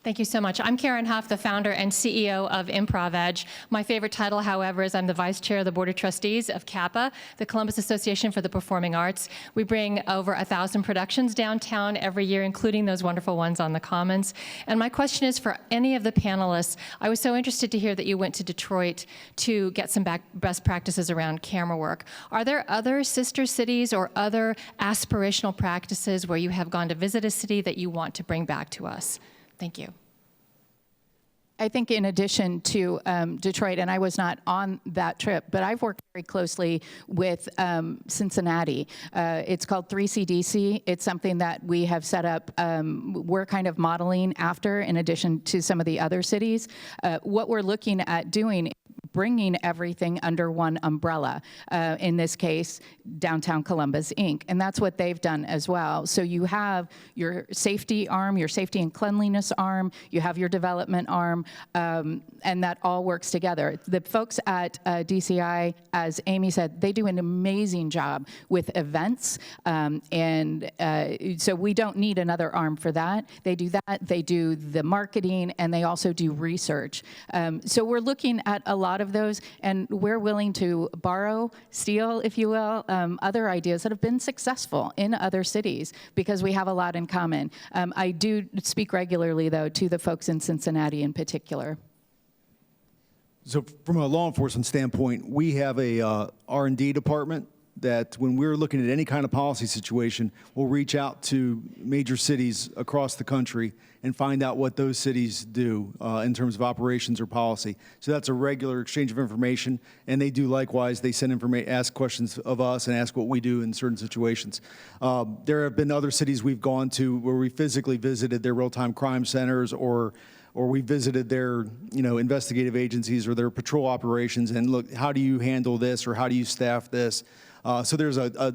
Thank you so much. I'm Karen Huff, the founder and CEO of Improv Edge. My favorite title, however, is I'm the vice chair of the Board of Trustees of CAPA, the Columbus Association for the Performing Arts. We bring over 1,000 productions downtown every year, including those wonderful ones on the Commons. And my question is for any of the panelists, I was so interested to hear that you went to Detroit to get some best practices around camera work. Are there other sister cities or other aspirational practices where you have gone to visit a city that you want to bring back to us? Thank you. I think in addition to Detroit, and I was not on that trip, but I've worked very closely with Cincinnati. It's called 3CDC. It's something that we have set up. We're kind of modeling after, in addition to some of the other cities. What we're looking at doing, bringing everything under one umbrella, in this case, Downtown Columbus, Inc. And that's what they've done as well. So you have your safety arm, your safety and cleanliness arm, you have your development arm, and that all works together. The folks at DCI, as Amy said, they do an amazing job with events, so we don't need another arm for that. They do that, they do the marketing, and they also do research. So we're looking at a lot of those, and we're willing to borrow, steal, if you will, other ideas that have been successful in other cities because we have a lot in common. I do speak regularly, though, to the folks in Cincinnati in particular. So from a law enforcement standpoint, we have a R&D department that when we're looking at any kind of policy situation, we'll reach out to major cities across the country and find out what those cities do in terms of operations or policy. So that's a regular exchange of information, and they do likewise. They send information, ask questions of us, and ask what we do in certain situations. There have been other cities we've gone to where we physically visited their real-time crime centers, or we visited their, investigative agencies or their patrol operations, and look, how do you handle this, or how do you staff this? So there's a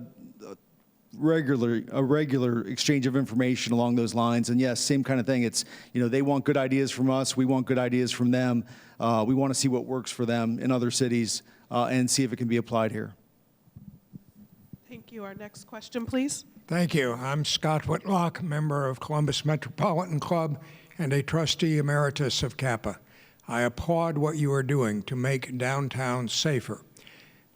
regular exchange of information along those lines. And yes, same kind of thing. It's, they want good ideas from us. We want good ideas from them. We want to see what works for them in other cities and see if it can be applied here. Thank you. Our next question, please. Thank you. I'm Scott Whitlock, member of Columbus Metropolitan Club and a trustee emeritus of CAPA. I applaud what you are doing to make downtown safer.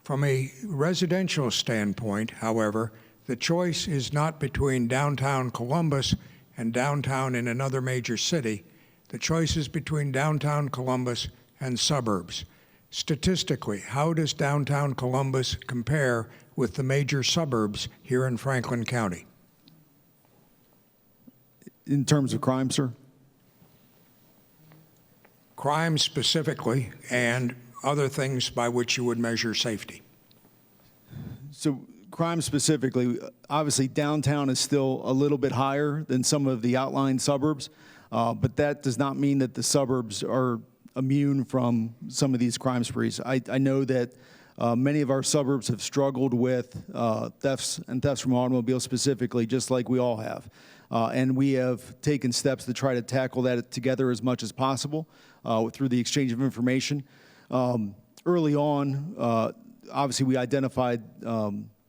From a residential standpoint, however, the choice is not between downtown Columbus and downtown in another major city. The choice is between downtown Columbus and suburbs. Statistically, how does downtown Columbus compare with the major suburbs here in Franklin County? In terms of crime, sir? Crime specifically, and other things by which you would measure safety. So crime specifically, obviously downtown is still a little bit higher than some of the outlying suburbs, but that does not mean that the suburbs are immune from some of these crime sprees. I know that many of our suburbs have struggled with thefts from automobiles specifically, just like we all have. And we have taken steps to try to tackle that together as much as possible through the exchange of information. Early on, obviously we identified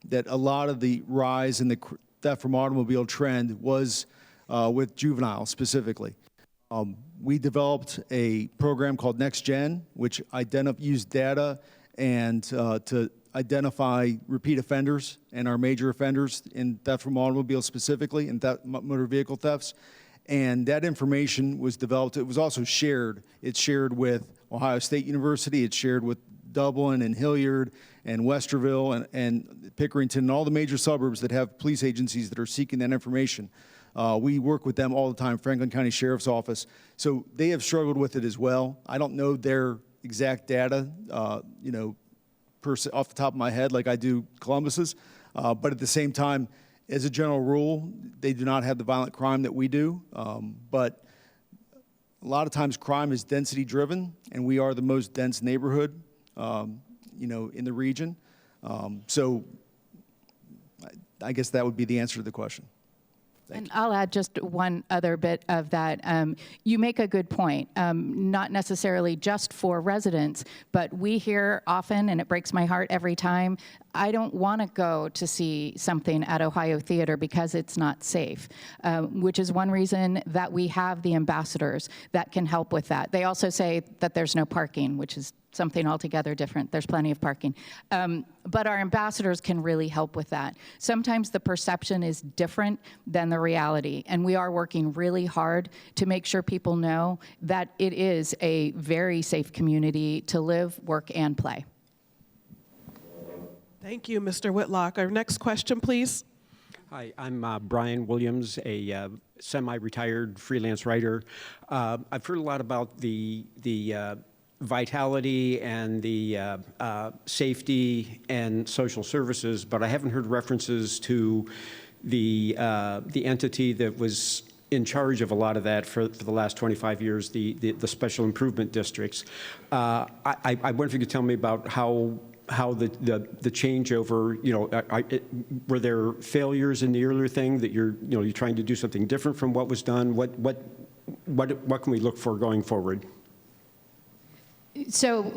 that a lot of the rise in the theft from automobile trend was with juveniles specifically. We developed a program called Next Gen, which used data and to identify repeat offenders and our major offenders in theft from automobiles specifically, and motor vehicle thefts. And that information was developed. It was also shared. It's shared with Ohio State University. It's shared with Dublin and Hilliard and Westerville and Pickerington and all the major suburbs that have police agencies that are seeking that information. We work with them all the time, Franklin County Sheriff's Office. So they have struggled with it as well. I don't know their exact data, off the top of my head like I do Columbus's, but at the same time, as a general rule, they do not have the violent crime that we do. But A lot of times crime is density driven, and we are the most dense neighborhood, in the region. So I guess that would be the answer to the question. And I'll add just one other bit of that. You make a good point, not necessarily just for residents, but we hear often, and it breaks my heart every time, I don't want to go to see something at Ohio Theater because it's not safe, which is one reason that we have the ambassadors that can help with that. They also say that there's no parking, which is something altogether different. There's plenty of parking. But our ambassadors can really help with that. Sometimes the perception is different than the reality, and we are working really hard to make sure people know that it is a very safe community to live, work, and play. Thank you, Mr. Whitlock. Our next question, please. Hi, I'm Brian Williams, a semi-retired freelance writer. I've heard a lot about the vitality and the safety and social services, but I haven't heard references to the entity that was in charge of a lot of that for the last 25 years, the special improvement districts. I wonder if you could tell me about how the changeover, were there failures in the earlier thing that you're trying to do something different from what was done? What can we look for going forward? So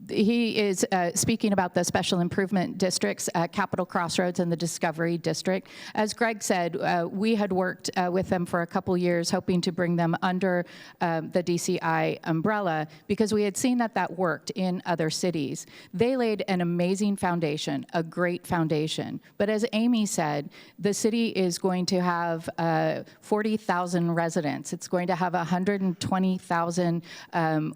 he is speaking about the special improvement districts, Capitol Crossroads and the Discovery District. As Greg said, we had worked with them for a couple years, hoping to bring them under the DCI umbrella because we had seen that worked in other cities. They laid an amazing foundation, a great foundation. But as Amy said, the city is going to have 40,000 residents. It's going to have 120,000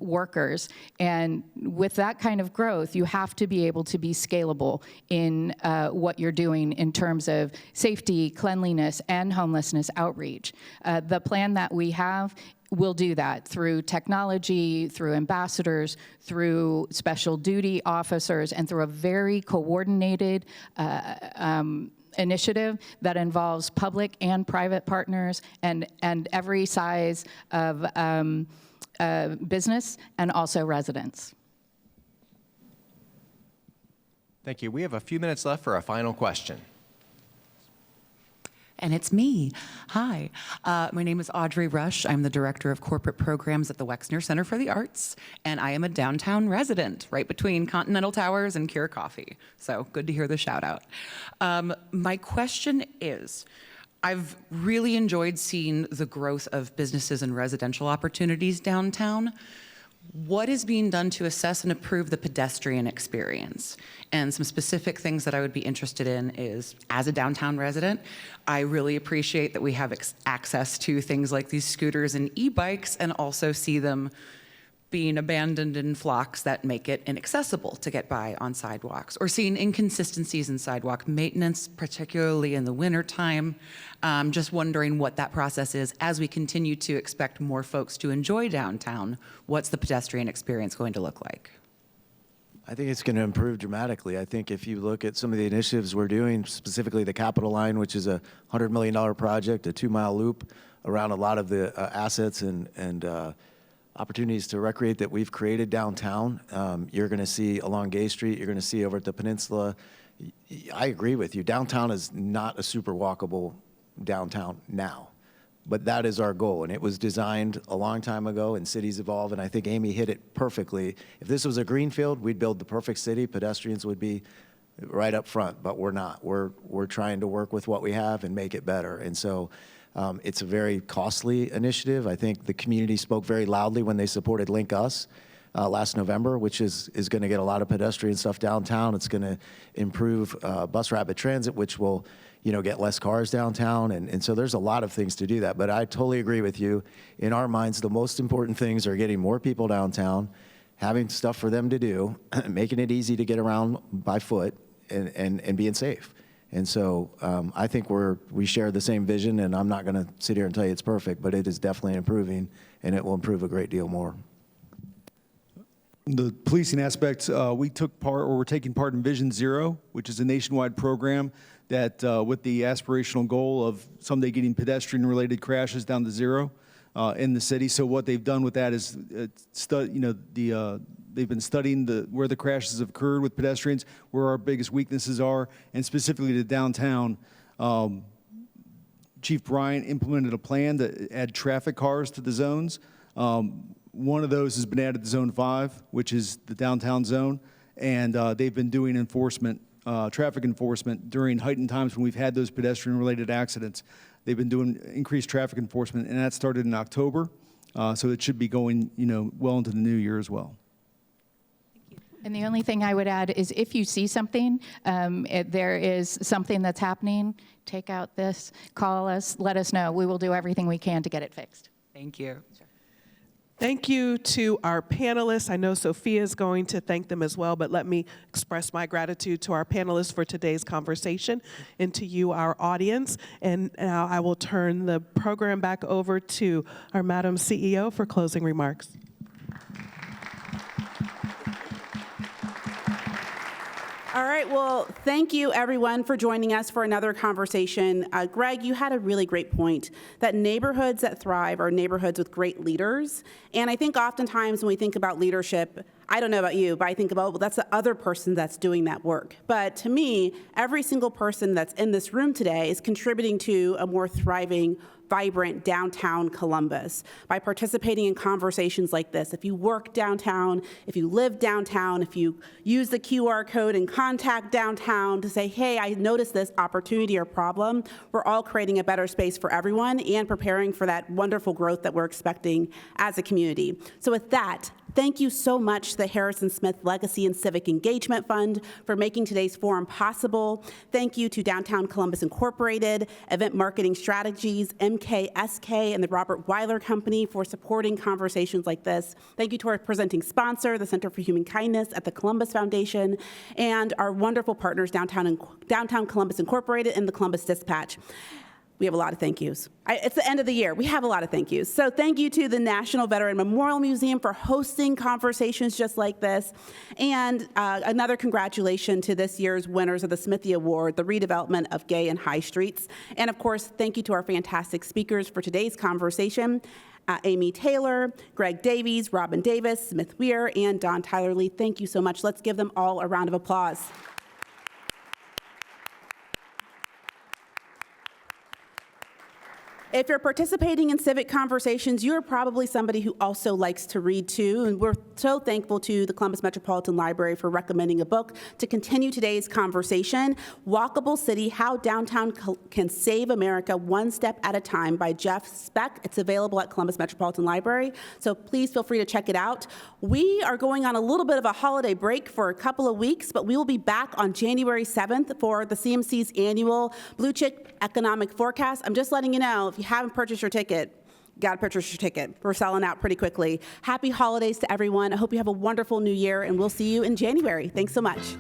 workers. And with that kind of growth, you have to be able to be scalable in what you're doing in terms of safety, cleanliness, and homelessness outreach. The plan that we have will do that through technology, through ambassadors, through special duty officers, and through a very coordinated initiative that involves public and private partners and every size of business and also residents. Thank you. We have a few minutes left for a final question. And it's me. Hi. My name is Audrey Rush. I'm the Director of Corporate Programs at the Wexner Center for the Arts, and I am a downtown resident, right between Continental Towers and Cure Coffee. So good to hear the shout out. My question is, I've really enjoyed seeing the growth of businesses and residential opportunities downtown. What is being done to assess and improve the pedestrian experience? And some specific things that I would be interested in is, as a downtown resident, I really appreciate that we have access to things like these scooters and e-bikes, and also see them being abandoned in flocks that make it inaccessible to get by on sidewalks, or seeing inconsistencies in sidewalk maintenance, particularly in the wintertime. Just wondering what that process is as we continue to expect more folks to enjoy downtown. What's the pedestrian experience going to look like? I think it's going to improve dramatically. I think if you look at some of the initiatives we're doing, specifically the Capitol Line, which is a $100 million project, a 2-mile loop around a lot of the assets and opportunities to recreate that we've created downtown. You're going to see along Gay Street, you're going to see over at the Peninsula. I agree with you. Downtown is not a super walkable downtown now, but that is our goal. And it was designed a long time ago, and cities evolve, and I think Amy hit it perfectly. If this was a greenfield, we'd build the perfect city. Pedestrians would be right up front, but we're not. We're trying to work with what we have and make it better. And so it's a very costly initiative. I think the community spoke very loudly when they supported Link Us last November, which is going to get a lot of pedestrian stuff downtown. It's going to improve bus rapid transit, which will get less cars downtown. And so there's a lot of things to do that. But I totally agree with you. In our minds, the most important things are getting more people downtown, having stuff for them to do, making it easy to get around by foot, and being safe. And so I think we share the same vision, and I'm not going to sit here and tell you it's perfect, but it is definitely improving, and it will improve a great deal more. The policing aspects, we're taking part in Vision Zero, which is a nationwide program that with the aspirational goal of someday getting pedestrian-related crashes down to zero. in the city. So what they've done with that is, they've been studying where the crashes have occurred with pedestrians, where our biggest weaknesses are, and specifically to downtown. Chief Bryant implemented a plan to add traffic cars to the zones. One of those has been added to Zone 5, which is the downtown zone, and they've been doing enforcement, traffic enforcement during heightened times when we've had those pedestrian-related accidents. They've been doing increased traffic enforcement, and that started in October, so it should be going, well into the new year as well. And the only thing I would add is if you see something, there is something that's happening, take out this, call us, let us know. We will do everything we can to get it fixed. Thank you. Thank you to our panelists. I know Sophia is going to thank them as well, but let me express my gratitude to our panelists for today's conversation and to you, our audience. And now I will turn the program back over to our Madam CEO for closing remarks. All right, well, thank you everyone for joining us for another conversation. Greg, you had a really great point that neighborhoods that thrive are neighborhoods with great leaders. And I think oftentimes when we think about leadership, I don't know about you, but I think about, well, that's the other person that's doing that work. But to me, every single person that's in this room today is contributing to a more thriving, vibrant downtown Columbus by participating in conversations like this. If you work downtown, if you live downtown, if you use the QR code and contact downtown to say, hey, I noticed this opportunity or problem, we're all creating a better space for everyone and preparing for that wonderful growth that we're expecting as a community. So with that, thank you so much to the Harrison Smith Legacy and Civic Engagement Fund for making today's forum possible. Thank you to Downtown Columbus Incorporated, Event Marketing Strategies, MKSK, and the Robert Weiler Company for supporting conversations like this. Thank you to our presenting sponsor, the Center for Human Kindness at the Columbus Foundation, and our wonderful partners, Downtown Columbus Incorporated and the Columbus Dispatch. We have a lot of thank yous. It's the end of the year. We have a lot of thank yous. So thank you to the National Veteran Memorial Museum for hosting conversations just like this. And another congratulations to this year's winners of the Smithy Award, the redevelopment of Gay and High Streets. And of course, thank you to our fantastic speakers for today's conversation. Amy Taylor, Greg Davies, Robin Davis, Smith Weir, and Don Tyler Lee. Thank you so much. Let's give them all a round of applause. If you're participating in civic conversations, you're probably somebody who also likes to read too, and we're so thankful to the Columbus Metropolitan Library for recommending a book to continue today's conversation, Walkable City, How Downtown Can Save America One Step at a Time by Jeff Speck. It's available at Columbus Metropolitan Library, so please feel free to check it out. We are going on a little bit of a holiday break for a couple of weeks, but we will be back on January 7th for the CMC's annual Blue Chip Economic Forecast. I'm just letting you know, if you haven't purchased your ticket, got to purchase your ticket. We're selling out pretty quickly. Happy holidays to everyone. I hope you have a wonderful new year, and we'll see you in January. Thanks so much.